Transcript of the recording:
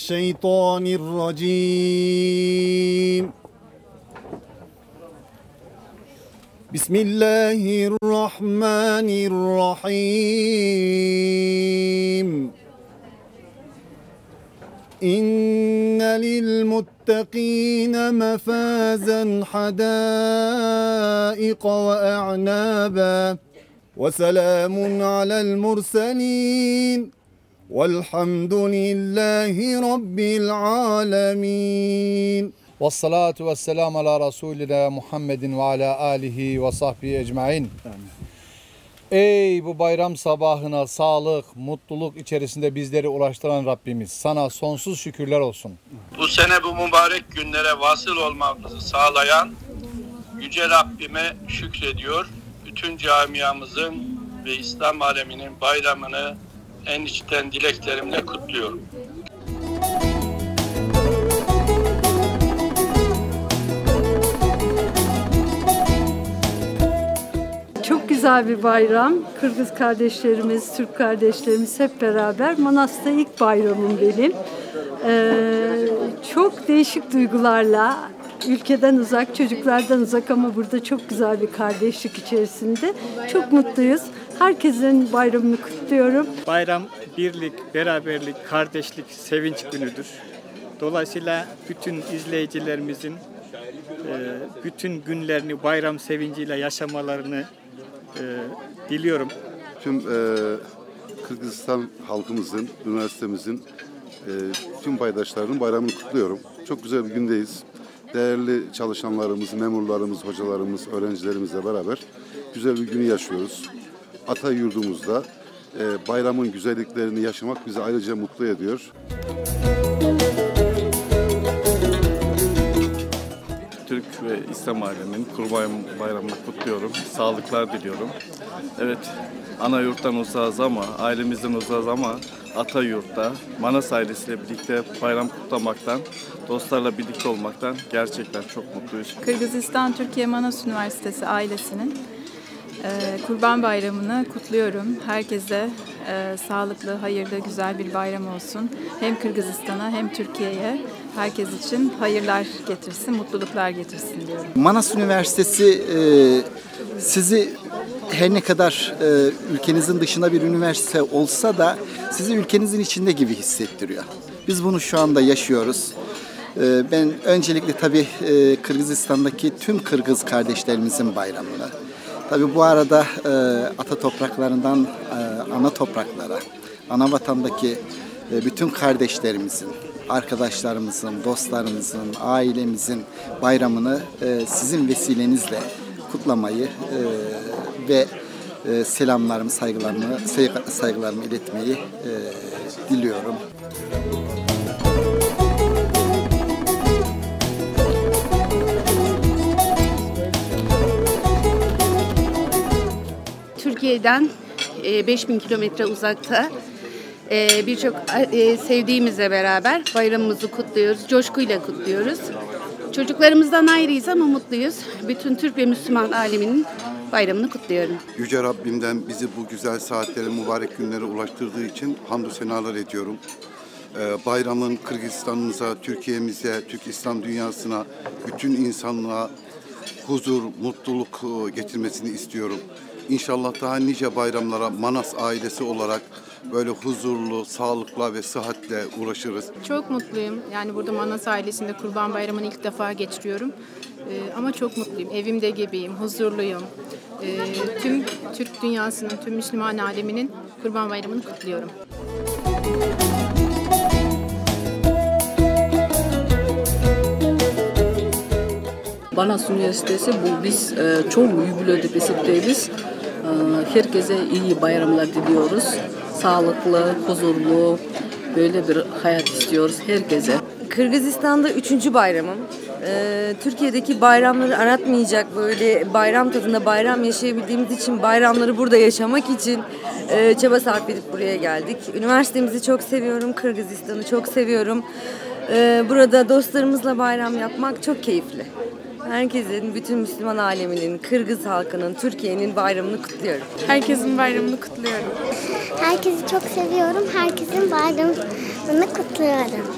الشيطان الرجيم بسم الله الرحمن الرحيم إن للمتقين مفازا حدائق وأعنابا وسلام على المرسلين والحمد لله رب العالمين. Vessalatu vesselamu ala Resulina Muhammedin ve ala alihi ve sahbihi ecmain. Ey bu bayram sabahına sağlık, mutluluk içerisinde bizleri ulaştıran Rabbimiz, sana sonsuz şükürler olsun. Bu sene bu mübarek günlere vasıl olmamızı sağlayan Yüce Rabbime şükrediyor. Bütün camiamızın ve İslam aleminin bayramını en içten dileklerimle kutluyorum. Çok güzel bir bayram. Kırgız kardeşlerimiz, Türk kardeşlerimiz hep beraber. Manas'ta ilk bayramım benim. Çok değişik duygularla, ülkeden uzak, çocuklardan uzak ama burada çok güzel bir kardeşlik içerisinde. Çok mutluyuz. Herkesin bayramını kutluyorum. Bayram birlik, beraberlik, kardeşlik, sevinç günüdür. Dolayısıyla bütün izleyicilerimizin bütün günlerini bayram sevinciyle yaşamalarını diliyorum. Tüm Kırgızistan halkımızın, üniversitemizin, tüm paydaşlarının bayramını kutluyorum. Çok güzel bir gündeyiz. Değerli çalışanlarımız, memurlarımız, hocalarımız, öğrencilerimizle beraber güzel bir günü yaşıyoruz. Ata yurdumuzda bayramın güzelliklerini yaşamak bizi ayrıca mutlu ediyor. Türk ve İslam aleminin Kurban Bayramı'nı kutluyorum. Sağlıklar diliyorum. Evet, ana yurttan uzağız ama, ailemizden uzağız ama ata yurtta, Manas ailesiyle birlikte bayram kutlamaktan, dostlarla birlikte olmaktan gerçekten çok mutluyuz. Kırgızistan Türkiye Manas Üniversitesi ailesinin Kurban Bayramı'nı kutluyorum. Herkese sağlıklı, hayırlı, güzel bir bayram olsun. Hem Kırgızistan'a hem Türkiye'ye herkes için hayırlar getirsin, mutluluklar getirsin diyorum. Manas Üniversitesi sizi her ne kadar ülkenizin dışında bir üniversite olsa da sizi ülkenizin içinde gibi hissettiriyor. Biz bunu şu anda yaşıyoruz. Ben öncelikle tabii Kırgızistan'daki tüm Kırgız kardeşlerimizin bayramını, tabii bu arada ata topraklarından ana topraklara, ana vatandaki bütün kardeşlerimizin, arkadaşlarımızın, dostlarımızın, ailemizin bayramını sizin vesilenizle kutlamayı ve selamlarımı, saygılarımı iletmeyi diliyorum. Türkiye'den 5000 kilometre uzakta birçok sevdiğimizle beraber bayramımızı kutluyoruz, coşkuyla kutluyoruz. Çocuklarımızdan ayrıyız ama mutluyuz. Bütün Türk ve Müslüman aleminin bayramını kutluyorum. Yüce Rabbimden bizi bu güzel saatlere, mübarek günlere ulaştırdığı için hamdü senalar ediyorum. Bayramın Kırgızistan'ımıza, Türkiye'mize, Türk İslam dünyasına, bütün insanlığa huzur, mutluluk getirmesini istiyorum. İnşallah daha nice bayramlara Manas ailesi olarak böyle huzurlu, sağlıkla ve sıhhatle uğraşırız. Çok mutluyum. Yani burada Manas ailesinde Kurban Bayramı'nı ilk defa geçiriyorum. Ama çok mutluyum. Evimde gibiyim, huzurluyum. Tüm Türk dünyasının, tüm Müslüman aleminin Kurban Bayramı'nı kutluyorum. Manas Üniversitesi biz çok büyük bir resimdeyiz. Herkese iyi bayramlar diliyoruz. Sağlıklı, huzurlu, böyle bir hayat istiyoruz herkese. Kırgızistan'da 3. bayramım. Türkiye'deki bayramları aratmayacak, böyle bayram tadında bayram yaşayabildiğimiz için, bayramları burada yaşamak için çaba sarf edip buraya geldik. Üniversitemizi çok seviyorum, Kırgızistan'ı çok seviyorum. Burada dostlarımızla bayram yapmak çok keyifli. Herkesin, bütün Müslüman aleminin, Kırgız halkının, Türkiye'nin bayramını kutluyorum. Herkesin bayramını kutluyorum. Herkesi çok seviyorum. Herkesin bayramını kutluyorum.